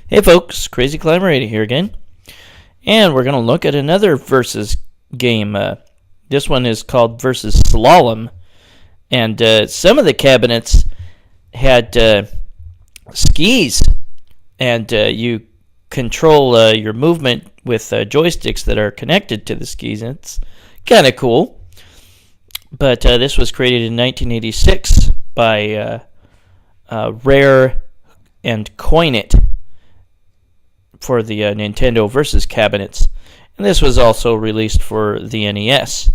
Hey folks, Crazy Climber 80 here again, and we're going to look at another versus game. This one is called versus Slalom, and some of the cabinets had skis, and you control your movement with joysticks that are connected to the skis, and it's kind of cool. But this was created in 1986 by Rare and Coinit for the Nintendo Versus cabinets, and this was also released for the NES,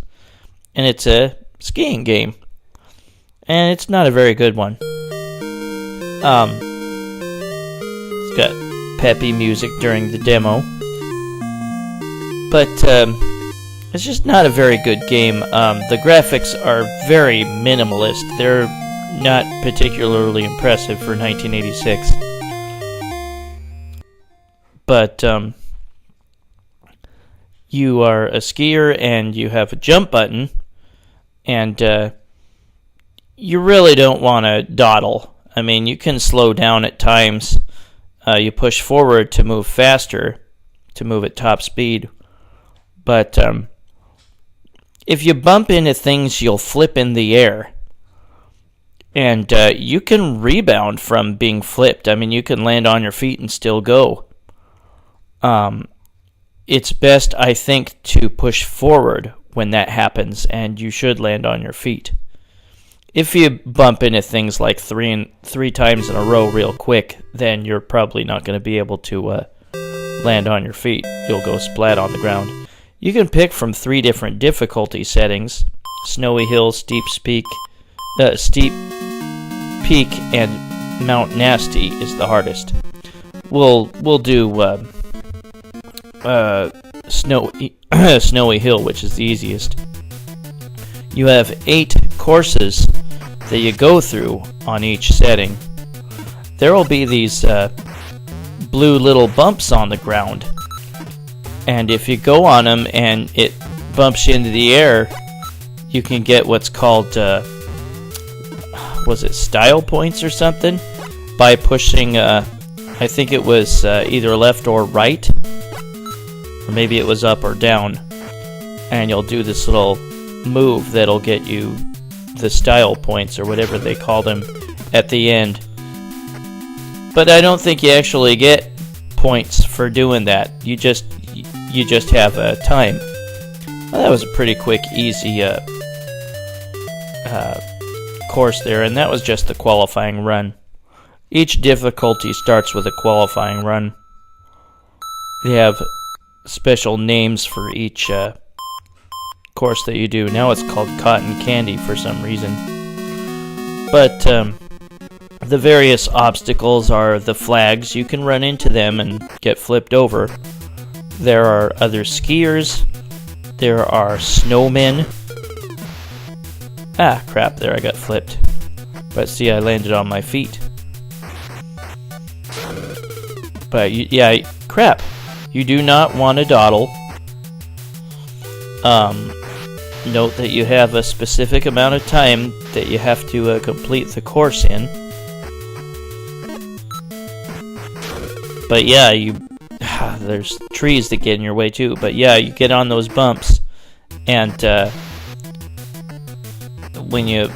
and it's a skiing game, and it's not a very good one. It's got peppy music during the demo, but it's just not a very good game. The graphics are very minimalist. They're not particularly impressive for 1986. But you are a skier and you have a jump button, and you really don't want to dawdle. I mean, you can slow down at times. You push forward to move faster, to move at top speed. But if you bump into things, you'll flip in the air. And you can rebound from being flipped. I mean, you can land on your feet and still go. It's best, I think, to push forward when that happens, and you should land on your feet. If you bump into things like three times in a row real quick, then you're probably not going to be able to land on your feet. You'll go splat on the ground. You can pick from 3 different difficulty settings: Snowy Hill, Steep Peak, and Mount Nasty is the hardest. We'll do Snowy Hill, which is the easiest. You have 8 courses that you go through on each setting. There will be these blue little bumps on the ground, and if you go on them and it bumps you into the air, you can get what's called was it style points or something, by pushing I think it was either left or right, or maybe it was up or down, and you'll do this little move that'll get you the style points, or whatever they call them, at the end. But I don't think you actually get points for doing that. You just have a time. Well, that was a pretty quick, easy course there, and that was just the qualifying run. Each difficulty starts with a qualifying run. They have special names for each course that you do. Now it's called Cotton Candy for some reason. But the various obstacles are the flags. You can run into them and get flipped over. There are other skiers. There are snowmen. Ah, crap, there I got flipped. But see, I landed on my feet. But yeah, crap. You do not want to dawdle. Note that you have a specific amount of time that you have to complete the course in. But yeah, there's trees that get in your way too. But yeah, you get on those bumps, and when you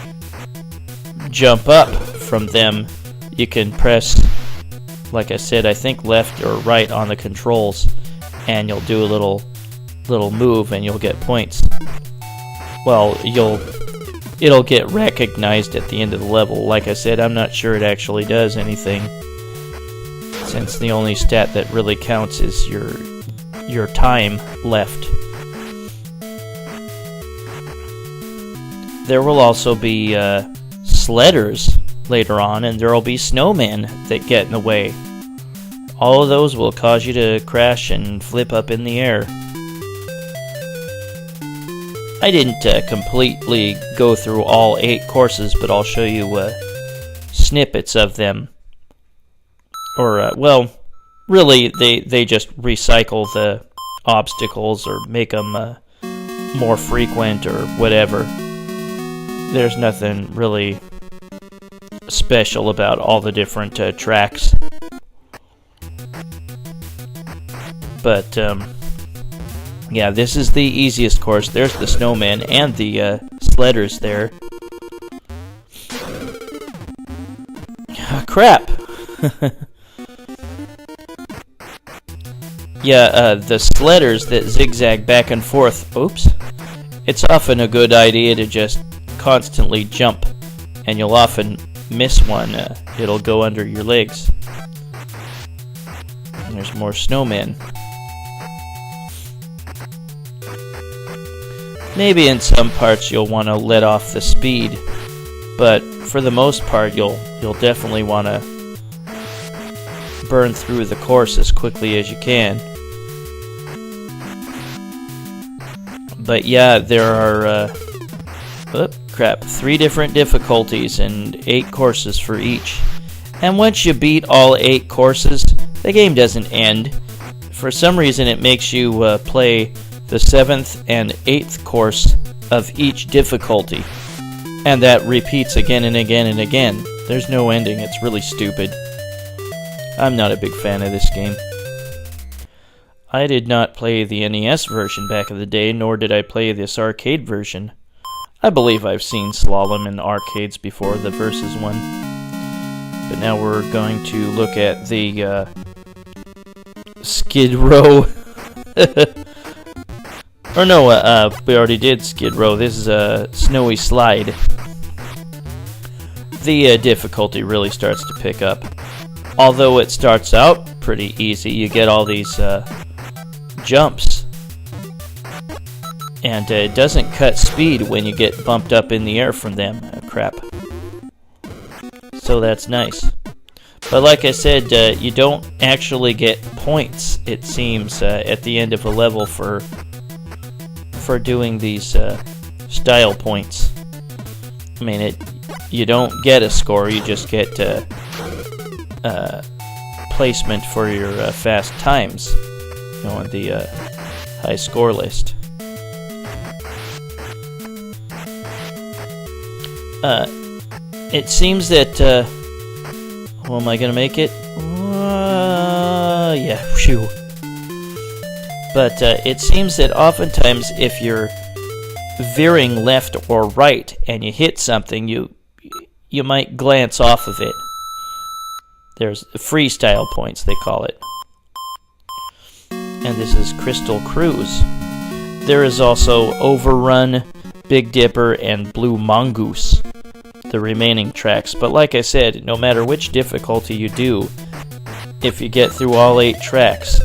jump up from them, you can press, like I said, I think left or right on the controls, and you'll do a little move and you'll get points. Well, it'll get recognized at the end of the level. Like I said, I'm not sure it actually does anything, since the only stat that really counts is your time left. There will also be sledders later on, and there will be snowmen that get in the way. All of those will cause you to crash and flip up in the air. I didn't completely go through all 8 courses, but I'll show you snippets of them. Or, well, really, they just recycle the obstacles or make them more frequent or whatever. There's nothing really special about all the different tracks. But yeah, this is the easiest course. There's the snowmen and the sledders there. Crap! Yeah, the sledders that zigzag back and forth. Oops. It's often a good idea to just constantly jump, and you'll often miss one. It'll go under your legs. And there's more snowmen. Maybe in some parts you'll want to let off the speed, but for the most part you'll definitely want to burn through the course as quickly as you can. But yeah, there are 3 different difficulties and 8 courses for each. And once you beat all 8 courses, the game doesn't end. For some reason it makes you play the 7th and 8th course of each difficulty. And that repeats again and again and again. There's no ending. It's really stupid. I'm not a big fan of this game. I did not play the NES version back in the day, nor did I play this arcade version. I believe I've seen Slalom in arcades before, the Versus one. But now we're going to look at the Skid Row. Or no, we already did Skid Row. This is a snowy slide. The difficulty really starts to pick up. Although it starts out pretty easy, you get all these jumps. And it doesn't cut speed when you get bumped up in the air from them. Crap. So that's nice. But like I said, you don't actually get points, it seems, at the end of a level for doing these style points. I mean, you don't get a score, you just get placement for your fast times, you know, on the high score list. It seems that oh, am I gonna make it? Yeah, phew. But it seems that oftentimes if you're veering left or right and you hit something, you might glance off of it. There's freestyle points, they call it. And this is Crystal Cruise. There is also Overrun, Big Dipper, and Blue Mongoose, the remaining tracks. But like I said, no matter which difficulty you do, if you get through all 8 tracks,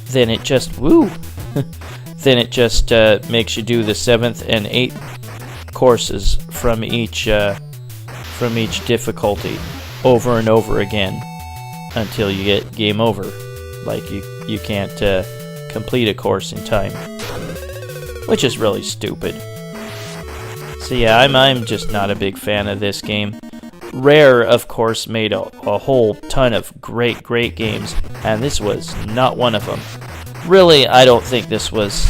then it just, then it just makes you do the 7th and 8th courses from each difficulty over and over again until you get game over. Like you can't complete a course in time, which is really stupid. So yeah, I'm just not a big fan of this game. Rare, of course, made a whole ton of great games, and this was not one of them. Really, I don't think this was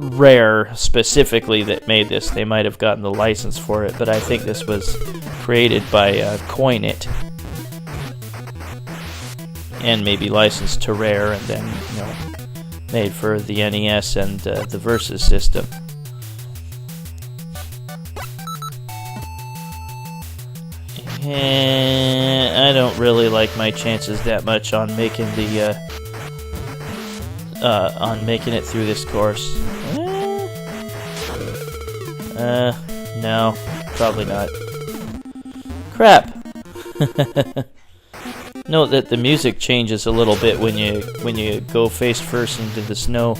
Rare specifically that made this. They might have gotten the license for it, but I think this was created by CoinIt and maybe licensed to Rare, and then made for the NES and the Versus system. And I don't really like my chances that much on making the making it through this course. No, probably not. Crap. Note that the music changes a little bit when you go face first into the snow.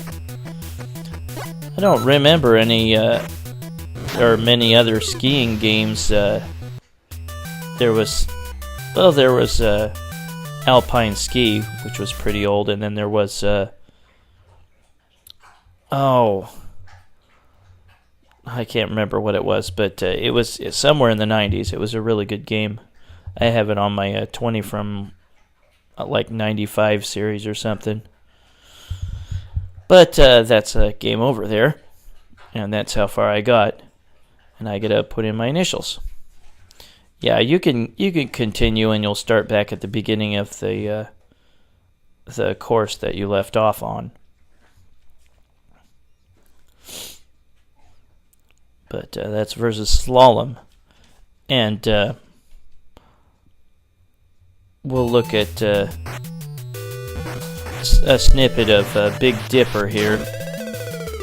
I don't remember any or many other skiing games. There was Alpine Ski, which was pretty old, and then there was I can't remember what it was, but it was somewhere in the 90s. It was a really good game. I have it on my 20 from like 95 series or something. But that's a game over there, and that's how far I got. And I gotta put in my initials. Yeah, you can continue, and you'll start back at the beginning of the the course that you left off on. But that's versus Slalom. And we'll look at a snippet of Big Dipper here.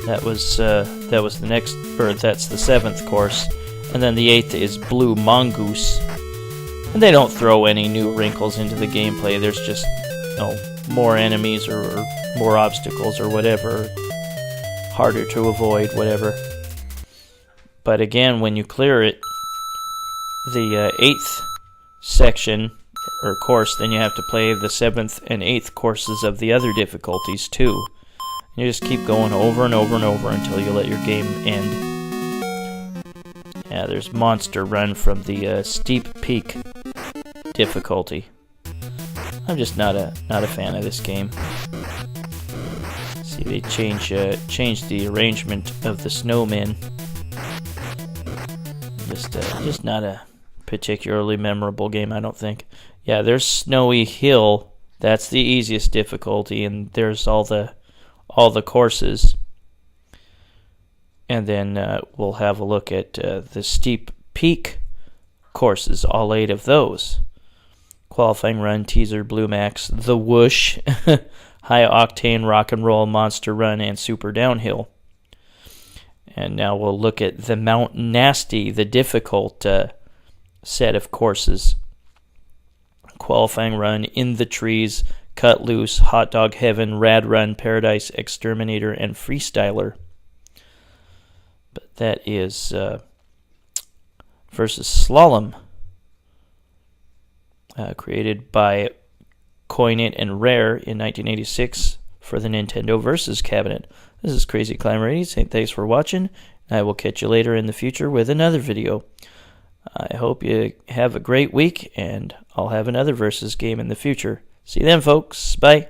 That was the next, or that's the 7th course. And then the 8th is Blue Mongoose. And they don't throw any new wrinkles into the gameplay. There's just, more enemies or more obstacles or whatever. Harder to avoid, whatever. But again, when you clear it, the 8th section or course, then you have to play the 7th and 8th courses of the other difficulties too. You just keep going over and over and over until you let your game end. Yeah, there's Monster Run from the Steep Peak difficulty. I'm just not a fan of this game. See, they changed the arrangement of the snowmen. Just not a particularly memorable game, I don't think. Yeah, there's Snowy Hill. That's the easiest difficulty, and there's all the courses. And then we'll have a look at the Steep Peak courses, all 8 of those. Qualifying Run, Teaser, Blue Max, the Whoosh, High Octane, Rock and Roll, Monster Run, and Super Downhill. And now we'll look at the Mount Nasty, the difficult set of courses. Qualifying Run, In the Trees, Cut Loose, Hot Dog Heaven, Rad Run, Paradise, Exterminator, and Freestyler. But that is versus Slalom, created by Coinit and Rare in 1986 for the Nintendo Versus cabinet. This is Crazy Climber 80 saying thanks for watching. I will catch you later in the future with another video. I hope you have a great week, and I'll have another Versus game in the future. See you then, folks. Bye.